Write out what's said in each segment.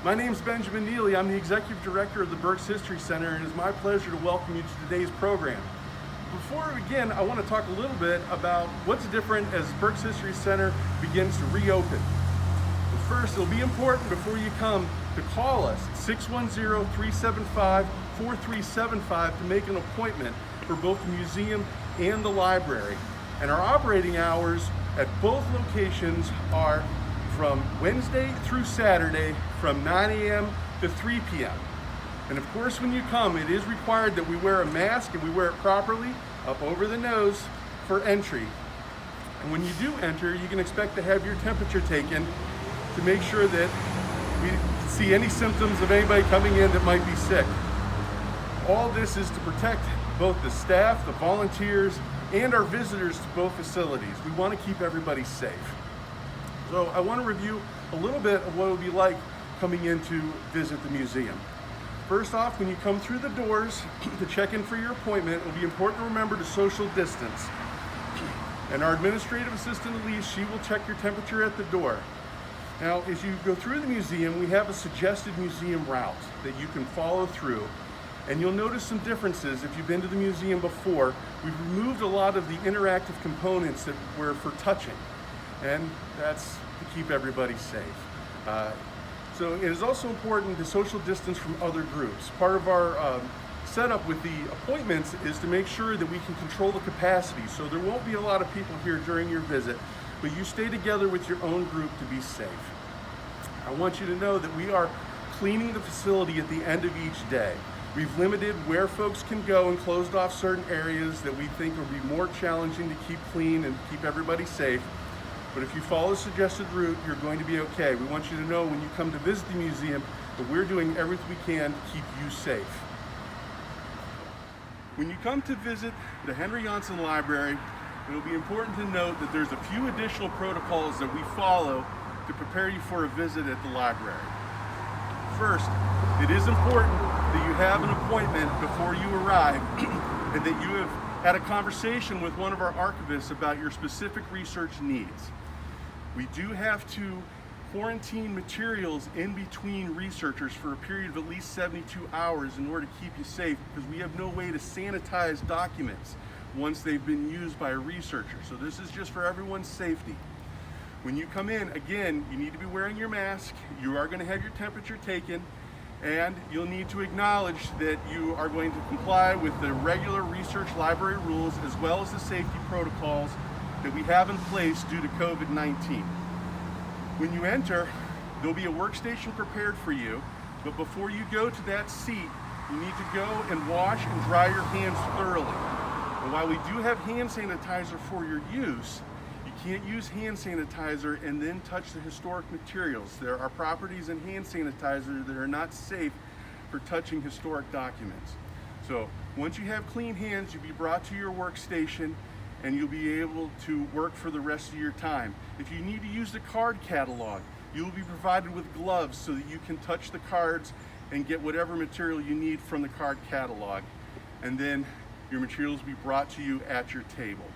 My name is Benjamin Neely. I'm the Executive Director of the Berks History Center, and it is my pleasure to welcome you to today's program. Before we begin, I want to talk a little bit about what's different as Berks History Center begins to reopen. But first, it'll be important before you come to call us at 610-375-4375 to make an appointment for both the museum and the library. And our operating hours at both locations are from Wednesday through Saturday from 9 a.m. to 3 p.m. And of course, when you come, it is required that we wear a mask and we wear it properly up over the nose for entry. And when you do enter, you can expect to have your temperature taken to make sure that we see any symptoms of anybody coming in that might be sick. All this is to protect both the staff, the volunteers, and our visitors to both facilities. We want to keep everybody safe. So I want to review a little bit of what it will be like coming in to visit the museum. First off, when you come through the doors to check in for your appointment, it will be important to remember to social distance. And our administrative assistant, Elise, she will check your temperature at the door. Now, as you go through the museum, we have a suggested museum route that you can follow through. And you'll notice some differences if you've been to the museum before. We've removed a lot of the interactive components that were for touching. And that's to keep everybody safe. So it is also important to social distance from other groups. Part of our setup with the appointments is to make sure that we can control the capacity. So there won't be a lot of people here during your visit, but you stay together with your own group to be safe. I want you to know that we are cleaning the facility at the end of each day. We've limited where folks can go and closed off certain areas that we think will be more challenging to keep clean and keep everybody safe. But if you follow the suggested route, you're going to be okay. We want you to know when you come to visit the museum that we're doing everything we can to keep you safe. When you come to visit the Henry Janssen Library, it'll be important to note that there's a few additional protocols that we follow to prepare you for a visit at the library. First, it is important that you have an appointment before you arrive and that you have had a conversation with one of our archivists about your specific research needs. We do have to quarantine materials in between researchers for a period of at least 72 hours in order to keep you safe, because we have no way to sanitize documents once they've been used by a researcher. So this is just for everyone's safety. When you come in, again, you need to be wearing your mask, you are going to have your temperature taken, and you'll need to acknowledge that you are going to comply with the regular research library rules as well as the safety protocols that we have in place due to COVID-19. When you enter, there'll be a workstation prepared for you, but before you go to that seat, you need to go and wash and dry your hands thoroughly. And while we do have hand sanitizer for your use, you can't use hand sanitizer and then touch the historic materials. There are properties in hand sanitizer that are not safe for touching historic documents. So once you have clean hands, you'll be brought to your workstation and you'll be able to work for the rest of your time. If you need to use the card catalog, you will be provided with gloves so that you can touch the cards and get whatever material you need from the card catalog. And then your materials will be brought to you at your table.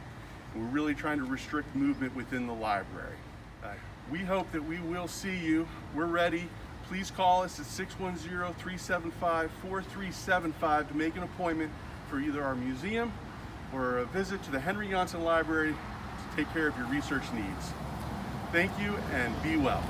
We're really trying to restrict movement within the library. We hope that we will see you. We're ready. Please call us at 610-375-4375 to make an appointment for either our museum or a visit to the Henry Janssen Library to take care of your research needs. Thank you and be well.